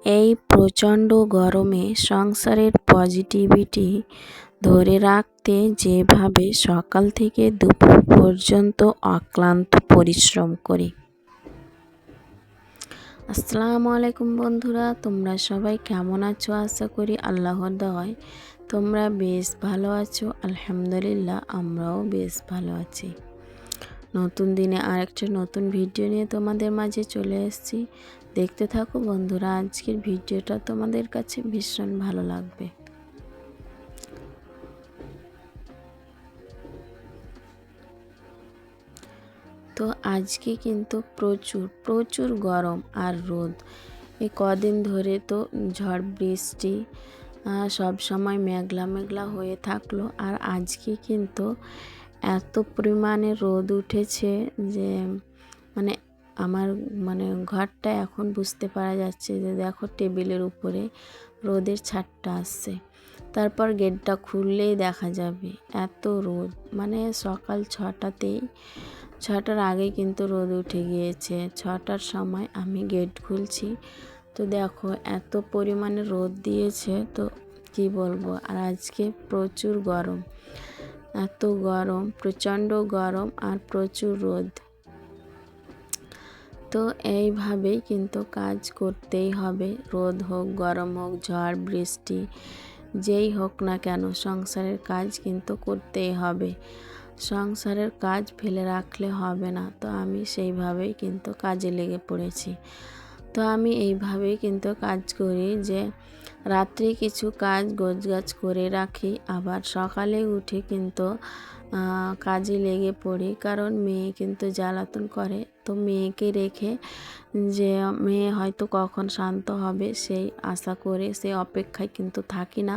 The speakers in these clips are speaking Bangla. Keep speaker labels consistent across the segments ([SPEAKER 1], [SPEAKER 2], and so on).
[SPEAKER 1] এই প্রচণ্ড গরমে সংসারের পজিটিভিটি ধরে রাখতে যেভাবে সকাল থেকে দুপুর পর্যন্ত অক্লান্ত পরিশ্রম করি। আসসালামু আলাইকুম বন্ধুরা, তোমরা সবাই কেমন আছো? আশা করি আল্লাহর দয়ায় তোমরা বেশ ভালো আছো। আলহামদুলিল্লাহ, আমরাও বেশ ভালো আছি। নতুন দিনে আরেকটা নতুন ভিডিও নিয়ে তোমাদের মাঝে চলে এসেছি। দেখতে থাকো বন্ধুরা, আজকের ভিডিওটা তোমাদের কাছে ভীষণ ভালো লাগবে। তো আজকে কিন্তু প্রচুর গরম আর রোদ। এই কদিন ধরে তো ঝড় বৃষ্টি সব সময় মেঘলা হয়ে থাকলো, আর আজকে কিন্তু এত পরিমাণে রোদ উঠেছে যে আমার ঘরটা এখন বুঝতে পারা যাচ্ছে যে দেখো টেবিলের উপরে রোদের ছাটটা আসছে। তারপর গেটটা খুললেই দেখা যাবে এত রোদ, সকাল 6টার আগেই কিন্তু রোদ উঠে গিয়েছে। 6টার সময় আমি গেট খুলছি, তো দেখো এত পরিমাণে রোদ দিয়েছে, তো কি বলবো। আর আজকে প্রচুর গরম, এত গরম, প্রচণ্ড গরম আর প্রচুর রোদ। তো এইভাবেই কিন্তু কাজ করতেই হবে, রোদ হোক, গরম হোক, ঝড় বৃষ্টি যেই হোক না কেন, সংসারের কাজ কিন্তু করতেই হবে। সংসারের কাজ ফেলে রাখলে হবে না। তো আমি সেইভাবেই কিন্তু কাজে লেগে পড়েছি। তো আমি এইভাবেই কিন্তু কাজ করি যে রাত্রে কিছু কাজ গোছগাছ করে রাখি, আবার সকালে উঠে কিন্তু কাজে লেগে পড়ি। কারণ মেয়ে কিন্তু জ্বালাতন করে, তো মেয়েকে রেখে যে মেয়ে হয়তো কখন শান্ত হবে সেই আশা করে, সেই অপেক্ষায় কিন্তু থাকি না,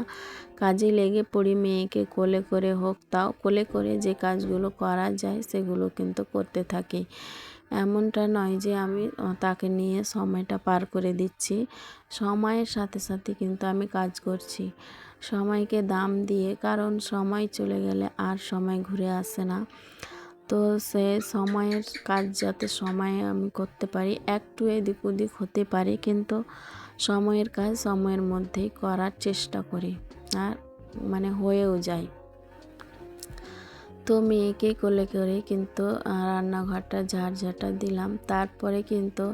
[SPEAKER 1] কাজে লেগে পড়ি। মেয়েকে কোলে করে হোক, তাও কোলে করে যে কাজগুলো করা যায় সেগুলো কিন্তু করতে থাকি। এমনটা নয় যে আমি তাকে নিয়ে সময়টা পার করে দিচ্ছি, সময়ের সাথে সাথে কিন্তু আমি কাজ করছি, সময়কে দাম দিয়ে। কারণ সময় চলে গেলে আর সময় ঘুরে আসে না। তো সে সময়ের কাজ যাতে সময়ে আমি করতে পারি, একটু এদিক ওদিক হতে পারে, কিন্তু সময়ের কাজ সময়ের মধ্যেই করার চেষ্টা করি, আর হয়েও যায়। তো মেয়েকে কোলে করে কিন্তু রান্নাঘরটা ঝাড়ঝাঁটা দিলাম। তারপরে কিন্তু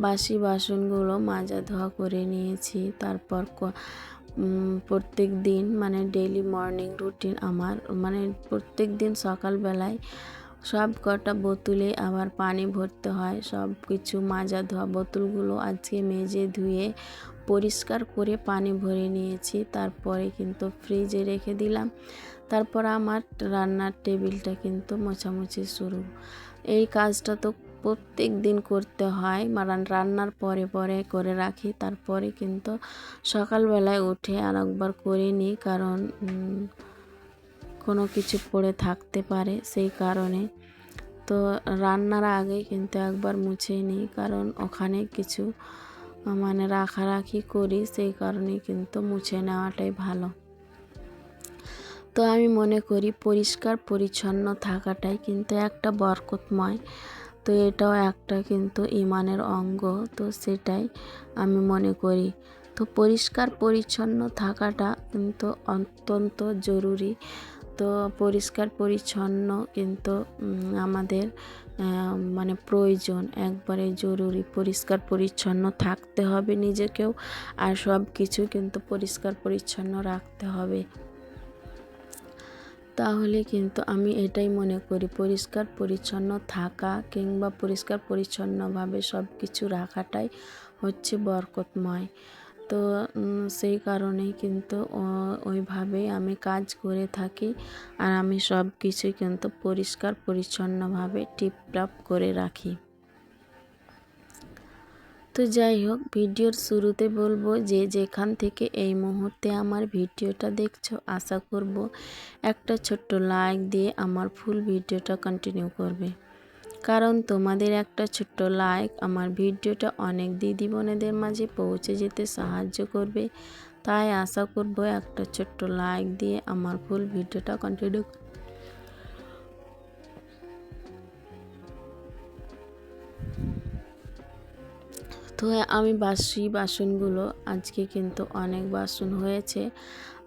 [SPEAKER 1] বাসি বাসনগুলো মাজা ধোয়া করে নিয়েছি। তারপর প্রত্যেক দিন ডেইলি মর্নিং রুটিন আমার, প্রত্যেক দিন সকালবেলায় সব কটা বোতলে আবার পানি ভরতে হয়। সব কিছু মাজা ধোয়া বোতলগুলো আজকে মেজে ধুয়ে পরিষ্কার করে পানি ভরে নিয়েছি। তারপরে কিন্তু ফ্রিজে রেখে দিলাম। তারপর আমার রান্নার টেবিলটা কিন্তু মোছামুছি শুরু। এই কাজটা তো প্রত্যেক দিন করতে হয়, রান্নার পরে করে রাখি। তারপরে কিন্তু সকালবেলায় উঠে আর একবার করে নিই, কারণ কোনো কিছু পড়ে থাকতে পারে, সেই কারণে। তো রান্নার আগে কিন্তু একবার মুছে নিই, কারণ ওখানে কিছু রাখারাখি করি, সেই কারণে কিন্তু মুছে নেওয়াটাই ভালো। তো আমি মনে করি পরিষ্কার পরিচ্ছন্ন থাকাটাই কিন্তু একটা বরকতময়। তো এটাও একটা কিন্তু ঈমানের অঙ্গ, তো সেটাই আমি মনে করি। তো পরিষ্কার পরিচ্ছন্ন থাকাটা কিন্তু অত্যন্ত জরুরি। তো পরিষ্কার পরিচ্ছন্ন কিন্তু আমাদের প্রয়োজন, একবারে জরুরি। পরিষ্কার পরিচ্ছন্ন থাকতে হবে নিজেকেও, আর সব কিছু কিন্তু পরিষ্কার পরিচ্ছন্ন রাখতে হবে। তাহলে কিন্তু আমি এটাই মনে করি, পরিষ্কার পরিচ্ছন্ন থাকা কিংবা পরিষ্কার পরিচ্ছন্নভাবে সব কিছু রাখাটাই হচ্ছে বরকতময়। তো সেই কারণেই কিন্তু ওইভাবেই আমি কাজ করে থাকি, আর আমি সব কিছুই কিন্তু পরিষ্কার পরিচ্ছন্নভাবে টিপটপ করে রাখি। তো যাই হোক, ভিডিওর শুরুতে বলবো যে যেখান থেকে এই মুহূর্তে আমার ভিডিওটা দেখছো, আশা করব একটা ছোট্ট লাইক দিয়ে আমার ফুল ভিডিওটা কন্টিনিউ করবে। কারণ তোমাদের একটা ছোট্ট লাইক আমার ভিডিওটা অনেক দিদি বোনেদের মাঝে পৌঁছে যেতে সাহায্য করবে। তাই আশা করব একটা ছোট্ট লাইক দিয়ে আমার ফুল ভিডিওটা কন্টিনিউ। তো আমি বাসি বাসনগুলো আজকে কিন্তু অনেক বাসন হয়েছে,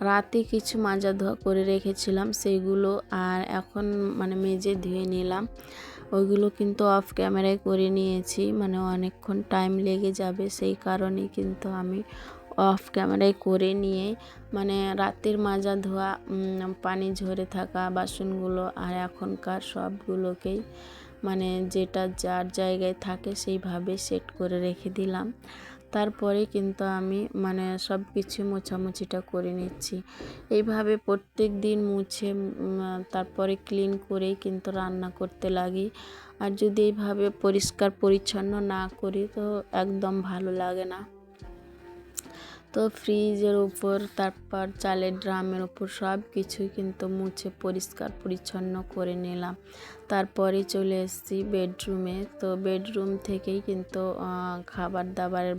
[SPEAKER 1] রাতে কিছু মাজা ধোয়া করে রেখেছিলাম সেইগুলো আর এখন মানে মেজে ধুয়ে নিলাম। ওইগুলো কিন্তু অফ ক্যামেরায় করে নিয়েছি, মানে অনেকক্ষণ টাইম লেগে যাবে, সেই কারণে কিন্তু আমি অফ ক্যামেরায় করে নিয়ে মানে রাতের মাজা ধোয়া পানি ঝরে থাকা বাসনগুলো আর এখনকার সবগুলোকেই মানে যেটা যার জায়গায় থাকে সেইভাবে সেট করে রেখে দিলাম। তারপরে কিন্তু আমি মানে সব কিছু মোছামুছিটা করে নিচ্ছি। এইভাবে প্রত্যেক দিন মুছে তারপরে ক্লিন করেই কিন্তু রান্না করতে লাগি। আর যদি এইভাবে পরিষ্কার পরিচ্ছন্ন না করি তো একদম ভালো লাগে না। তো ফ্রিজের উপর তারপর চালের ড্রামের উপর সব কিছুই কিন্তু মুছে পরিষ্কার পরিচ্ছন্ন করে নিলাম। তারপরে চলে এসেছি বেডরুমে। তো বেডরুম থেকেই কিন্তু খাবার দাবারের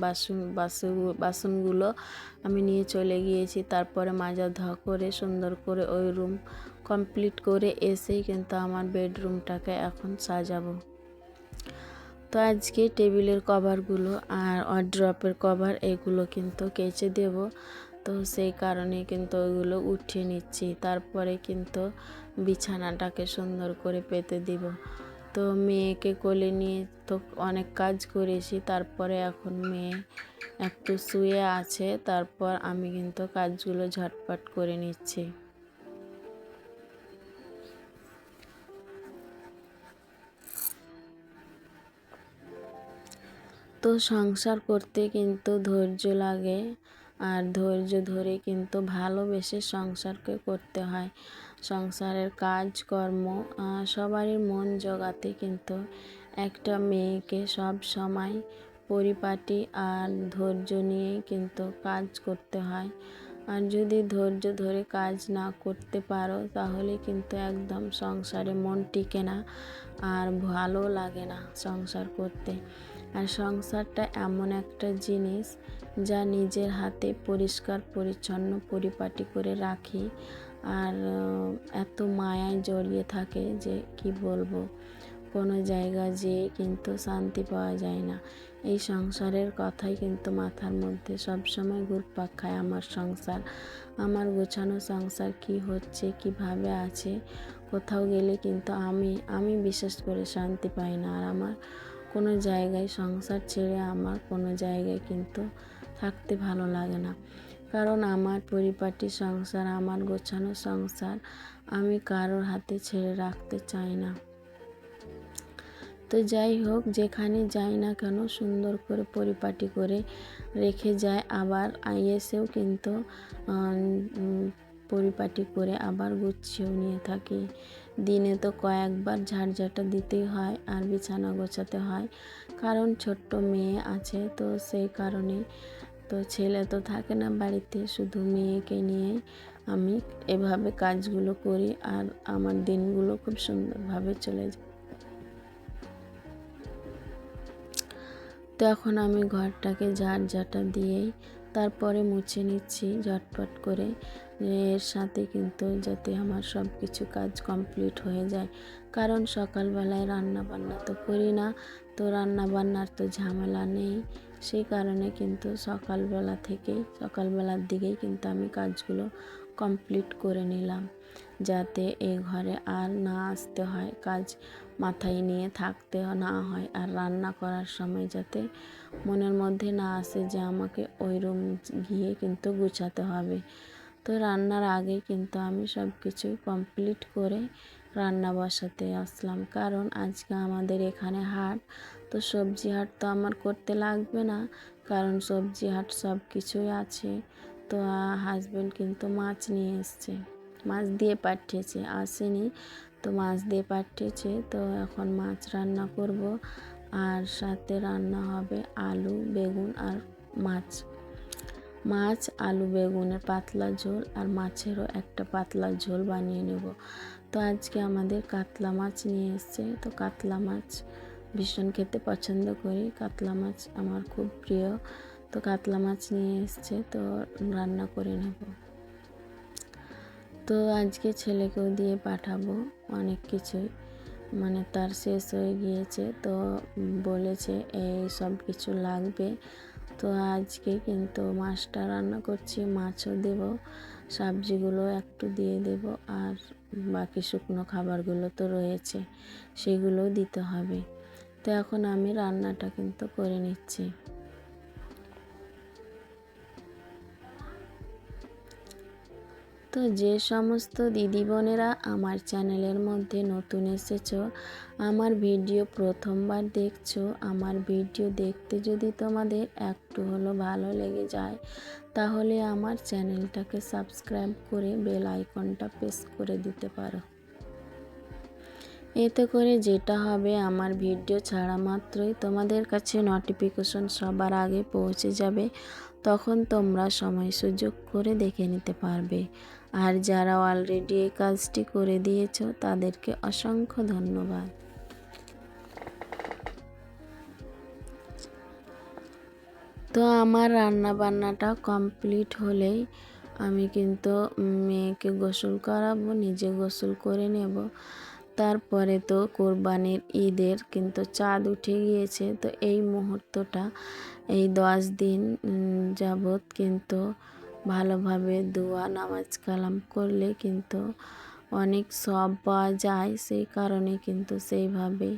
[SPEAKER 1] বাসনগুলো আমি নিয়ে চলে গিয়েছি। তারপরে মাজা ধোয়া করে সুন্দর করে ওই রুম কমপ্লিট করে এসেই কিন্তু আমার বেডরুমটাকে এখন সাজাবো। তো আজকে টেবিলের কভারগুলো আর ওয়ারড্রপের কভার এগুলো কিন্তু কেচে দেব। তো সেই কারণে কিন্তু ওইগুলো উঠিয়ে নিচ্ছি, তারপরে কিন্তু বিছানাটাকে সুন্দর করে পেতে দিব। তো মেয়েকে কোলে নিয়ে তো অনেক কাজ করেছি, তারপরে এখন মেয়ে একটু শুয়ে আছে, তারপর আমি কিন্তু কাজগুলো ঝটপট করে নিচ্ছি। তো সংসার করতে কিন্তু ধৈর্য লাগে, আর ধৈর্য ধরে কিন্তু ভালোবেসে সংসারকে করতে হয়। সংসারের কাজকর্ম সবারই মন জোগাতে কিন্তু একটা মেয়েকে সব সময় পরিপাটি আর ধৈর্য নিয়ে কিন্তু কাজ করতে হয়। আর যদি ধৈর্য ধরে কাজ না করতে পারো তাহলে কিন্তু একদম সংসারে মন টিকে না, আর ভালো লাগে না সংসার করতে। আর সংসারটা এমন একটা জিনিস যা নিজের হাতে পরিষ্কার পরিচ্ছন্ন পরিপাটি করে রাখি, আর এত মায়ায় জড়িয়ে থাকে যে কি বলবো, কোনো জায়গা যেয়ে কিন্তু শান্তি পাওয়া যায় না। এই সংসারের কথাই কিন্তু মাথার মধ্যে সবসময় ঘুরপাক খায়। আমার সংসার, আমার গোছানো সংসার কি হচ্ছে, কিভাবে আছে, কোথাও গেলে কিন্তু আমি বিশেষ করে শান্তি পাই না। আর আমার কোনো জায়গায় সংসার ছেড়ে আমার কোনো জায়গায় কিন্তু থাকতে ভালো লাগে না, কারণ আমার পরিপাটি সংসার, আমার গোছানো সংসার আমি কারোর হাতে ছেড়ে রাখতে চাই না। তো যাই হোক, যেখানে যাই না কেন সুন্দর করে পরিপাটি করে রেখে যায়, আবার এসেও কিন্তু পরিপাটি করে আবার গুছিয়েও নিয়ে থাকি। দিনে তো কয়েকবার ঝাড়ঝাঁটা দিতেই হয় আর বিছানা গোছাতে হয়, কারণ ছোট্ট মেয়ে আছে, তো সেই কারণে। তো ছেলে তো থাকে না বাড়িতে, শুধু মেয়েকে নিয়ে আমি এভাবে কাজগুলো করি, আর আমার দিনগুলো খুব সুন্দরভাবে চলে যায়। তো এখন আমি ঘরটাকে ঝাড়ঝাঁটা দিয়েই তারপরে মুছে নিচ্ছি ঝটপট করে, এর সাথে কিন্তু যাতে আমার সব কিছু কাজ কমপ্লিট হয়ে যায়। কারণ সকালবেলায় রান্না বান্না তো করি না, তো রান্না বান্নার তো ঝামেলা নেই, সেই কারণে কিন্তু সকালবেলার দিকেই কিন্তু আমি কাজগুলো কমপ্লিট করে নিলাম, যাতে এই ঘরে আর না আসতে হয়, কাজ মাথায় নিয়ে থাকতে না হয়, আর রান্না করার সময় যাতে মনের মধ্যে না আসে যে আমাকে ওই রুম গিয়ে কিন্তু গুছাতে হবে। তো রান্নার আগে কিন্তু আমি সব কিছুই কমপ্লিট করে রান্না বসাতে আসলাম, কারণ আজকে আমাদের এখানে হাট। তো সবজি হাট তো আমার করতে লাগবে না, কারণ সবজি হাট সব কিছুই আছে। তো হাজব্যান্ড কিন্তু মাছ নিয়ে এসছে, মাছ দিয়ে পাঠিয়েছে, আসেনি, তো মাছ দিয়ে পাঠিয়েছে। তো এখন মাছ রান্না করব, আর সাথে রান্না হবে আলু বেগুন আর মাছ আলু বেগুনের পাতলা ঝোল, আর মাছেরও একটা পাতলা ঝোল বানিয়ে নেব। তো আজকে আমাদের কাতলা মাছ নিয়ে এসছে, তো কাতলা মাছ ভীষণ খেতে পছন্দ করি, কাতলা মাছ আমার খুব প্রিয়। তো কাতলা মাছ নিয়ে এসছে, তো রান্না করে নেব। তো আজকে ছেলেকেও দিয়ে পাঠাবো অনেক কিছুই, মানে তার শেষ হয়ে গিয়েছে, তো বলেছে এই সব কিছু লাগবে। তো আজকে কিন্তু মাছটা রান্না করছি, মাছও দেব, সবজিগুলো একটু দিয়ে দেব, আর বাকি শুকনো খাবারগুলো তো রয়েছে সেগুলোও দিতে হবে। তো এখন আমি রান্নাটা কিন্তু করে নিচ্ছি। তো যে সমস্ত দিদি বোনেরা আমার চ্যানেলের মধ্যে নতুন এসেছো, আমার ভিডিও প্রথমবার দেখছো, আমার ভিডিও দেখতে যদি তোমাদের একটু হলো ভালো লেগে যায়, তাহলে আমার চ্যানেলটাকে সাবস্ক্রাইব করে বেল আইকনটা প্রেস করে দিতে পারো। এতে করে যেটা হবে, আমার ভিডিও ছাড়া মাত্রই তোমাদের কাছে নোটিফিকেশন সবার আগে পৌঁছে যাবে, তখন তোমরা সময় সুযোগ করে দেখে নিতে পারবে। আর যারা অলরেডি এই কাজটি করে দিয়েছো তাদেরকে অসংখ্য ধন্যবাদ। তো আমার রান্না বান্নাটা কমপ্লিট হলেই আমি কিন্তু মেয়েকে গোসল করাবো, নিজে গোসল করে নেব। তারপরে তো কোরবানির ঈদের কিন্তু চাঁদ উঠে গিয়েছে। তো এই মুহূর্তটা, এই 10 দিন যাবৎ কিন্তু ভালোভাবে দোয়া নামাজ কালাম করলে কিন্তু অনেক সওয়াব পাওয়া যায়। সেই কারণে কিন্তু সেইভাবে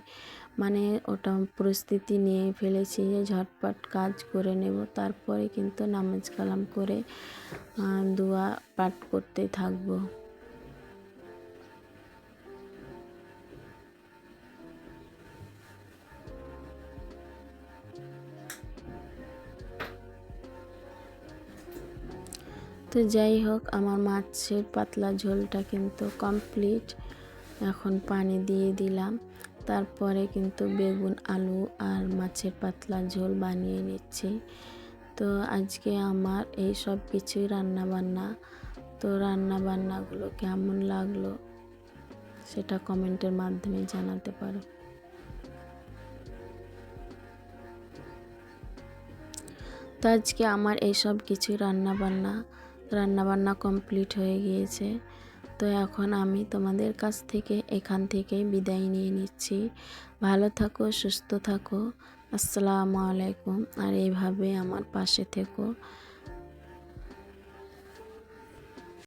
[SPEAKER 1] মানে ওটা প্রস্তুতি নিয়ে ফেলেছি যে ঝটপট কাজ করে নেব, তারপরে কিন্তু নামাজ কালাম করে দোয়া পাঠ করতে থাকবো। তো যাই হোক, আমার মাছের পাতলা ঝোলটা কিন্তু কমপ্লিট। এখন পানি দিয়ে দিলাম, তারপরে কিন্তু বেগুন আলু আর মাছের পাতলা ঝোল বানিয়ে নিচ্ছি। তো আজকে আমার এই সব কিছুই রান্নাবান্না। তো রান্নাবান্নাগুলো কেমন লাগলো সেটা কমেন্টের মাধ্যমে জানাতে পারো। তো আজকে আমার এই সব কিছুই রান্নাবান্না কমপ্লিট হয়ে গিয়েছে। তো এখন আমি তোমাদের কাছ থেকে এখান থেকেই বিদায় নিয়ে নিচ্ছি। ভালো থাকো, সুস্থ থাকো। আসসালামু আলাইকুম। আর এইভাবে আমার পাশে থেকো।